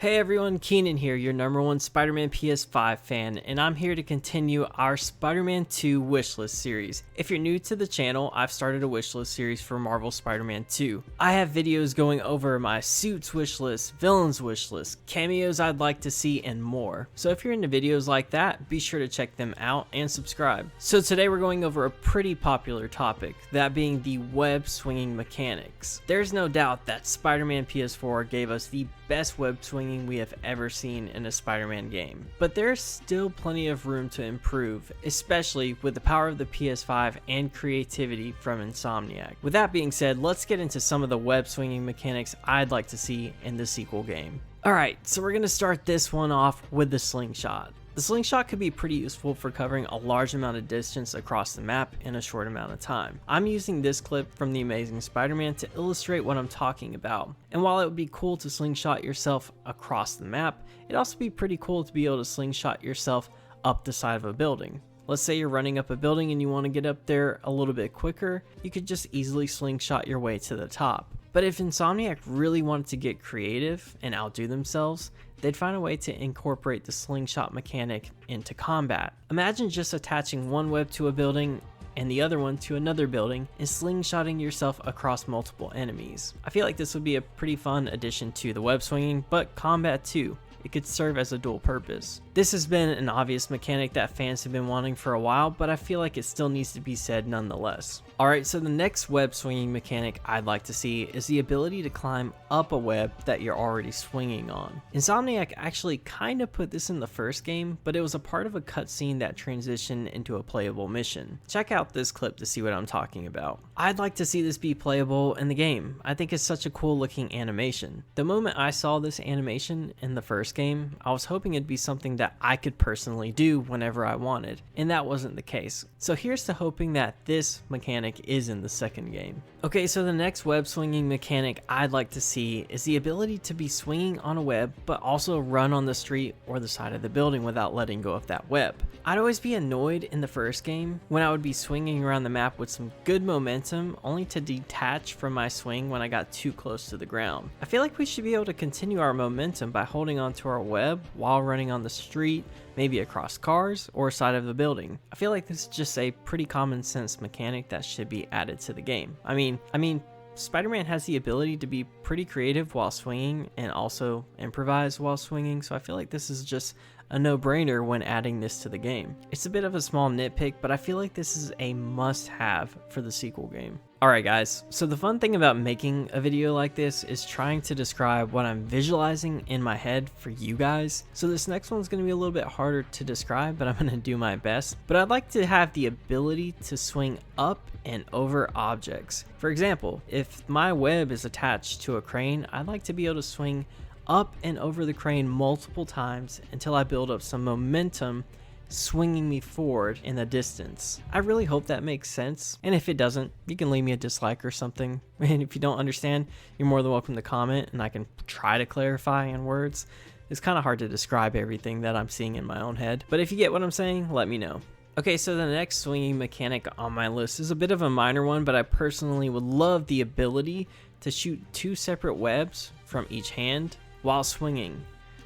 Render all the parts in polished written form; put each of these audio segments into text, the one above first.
Hey everyone, Keenan here, your #1 Spider-Man PS5 fan, and I'm here to continue our Spider-Man 2 wishlist series. If you're new to the channel, I've started a wishlist series for Marvel Spider-Man 2. I have videos going over my suits wishlist, villains wishlist, cameos I'd like to see, and more. So if you're into videos like that, be sure to check them out and subscribe. So today we're going over a pretty popular topic, that being the web swinging mechanics. There's no doubt that Spider-Man PS4 gave us the best web swinging we have ever seen in a Spider-Man game. But there's still plenty of room to improve, especially with the power of the PS5 and creativity from Insomniac. With that being said, let's get into some of the web swinging mechanics I'd like to see in the sequel game. Alright, so we're going to start this one off with the Slingshot. The Slingshot could be pretty useful for covering a large amount of distance across the map in a short amount of time. I'm using this clip from The Amazing Spider-Man to illustrate what I'm talking about. And while it would be cool to slingshot yourself across the map, it'd also be pretty cool to be able to slingshot yourself up the side of a building. Let's say you're running up a building and you want to get up there a little bit quicker, you could just easily slingshot your way to the top. But if Insomniac really wanted to get creative and outdo themselves, they'd find a way to incorporate the slingshot mechanic into combat. Imagine just attaching one web to a building and the other one to another building and slingshotting yourself across multiple enemies. I feel like this would be a pretty fun addition to the web swinging, but combat too. It could serve as a dual purpose. This has been an obvious mechanic that fans have been wanting for a while, but I feel like it still needs to be said nonetheless. Alright, so the next web swinging mechanic I'd like to see is the ability to climb up a web that you're already swinging on. Insomniac actually kind of put this in the first game, but it was a part of a cutscene that transitioned into a playable mission. Check out this clip to see what I'm talking about. I'd like to see this be playable in the game. I think it's such a cool looking animation. The moment I saw this animation in the first game, I was hoping it'd be something that I could personally do whenever I wanted, and that wasn't the case. So here's to hoping that this mechanic is in the second game. Okay, so the next web swinging mechanic I'd like to see is the ability to be swinging on a web but also run on the street or the side of the building without letting go of that web. I'd always be annoyed in the first game when I would be swinging around the map with some good momentum only to detach from my swing when I got too close to the ground. I feel like we should be able to continue our momentum by holding onto our web while running on the street, maybe across cars or side of the building. I feel like this is just a pretty common sense mechanic that should be added to the game. I mean, Spider-Man has the ability to be pretty creative while swinging and also improvise while swinging, so I feel like this is just a no-brainer when adding this to the game. It's a bit of a small nitpick, but I feel like this is a must-have for the sequel game. Alright guys, so the fun thing about making a video like this is trying to describe what I'm visualizing in my head for you guys. So this next one's going to be a little bit harder to describe, but I'm going to do my best. But I'd like to have the ability to swing up and over objects. For example, if my web is attached to a crane, I'd like to be able to swing up and over the crane multiple times until I build up some momentum swinging me forward in the distance. I really hope that makes sense, and if it doesn't, you can leave me a dislike or something, and if you don't understand, you're more than welcome to comment and I can try to clarify in words. It's kind of hard to describe everything that I'm seeing in my own head, but if you get what I'm saying, let me know. Okay, so the next swinging mechanic on my list is a bit of a minor one, but I personally would love the ability to shoot two separate webs from each hand while swinging.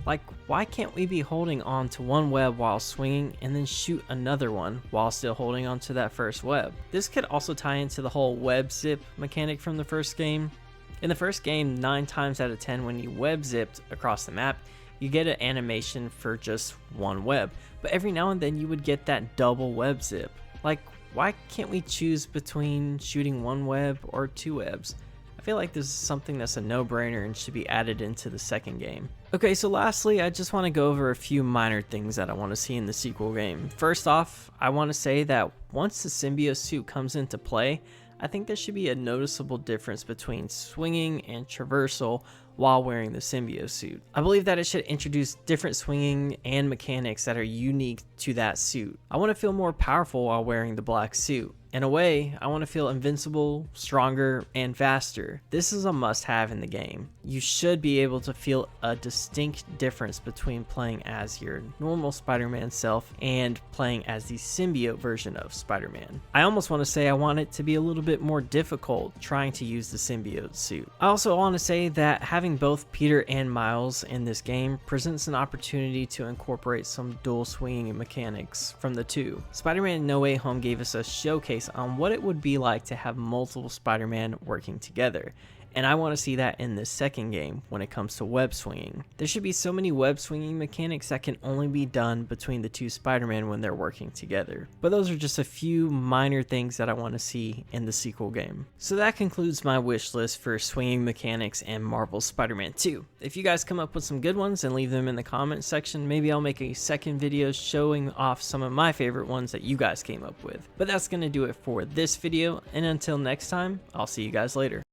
Like, why can't we be holding on to one web while swinging and then shoot another one while still holding on to that first web? This could also tie into the whole web zip mechanic from the first game. In the first game, 9 times out of 10 when you web zipped across the map, you get an animation for just one web. But every now and then you would get that double web zip. Like, why can't we choose between shooting one web or two webs? I feel like this is something that's a no-brainer and should be added into the second game. Okay, so lastly, I just want to go over a few minor things that I want to see in the sequel game. First off, I want to say that once the symbiote suit comes into play, I think there should be a noticeable difference between swinging and traversal while wearing the symbiote suit. I believe that it should introduce different swinging and mechanics that are unique to that suit. I want to feel more powerful while wearing the black suit. In a way, I want to feel invincible, stronger, and faster. This is a must-have in the game. You should be able to feel a distinct difference between playing as your normal Spider-Man self and playing as the symbiote version of Spider-Man. I almost want to say I want it to be a little bit more difficult trying to use the symbiote suit. I also want to say that having having both Peter and Miles in this game presents an opportunity to incorporate some dual swinging mechanics from the two. Spider-Man No Way Home gave us a showcase on what it would be like to have multiple Spider-Man working together, and I want to see that in this second game when it comes to web swinging. There should be so many web swinging mechanics that can only be done between the two Spider-Man when they're working together. But those are just a few minor things that I want to see in the sequel game. So that concludes my wish list for swinging mechanics and Marvel's Spider-Man 2. If you guys come up with some good ones and leave them in the comment section, maybe I'll make a second video showing off some of my favorite ones that you guys came up with. But that's going to do it for this video, and until next time, I'll see you guys later.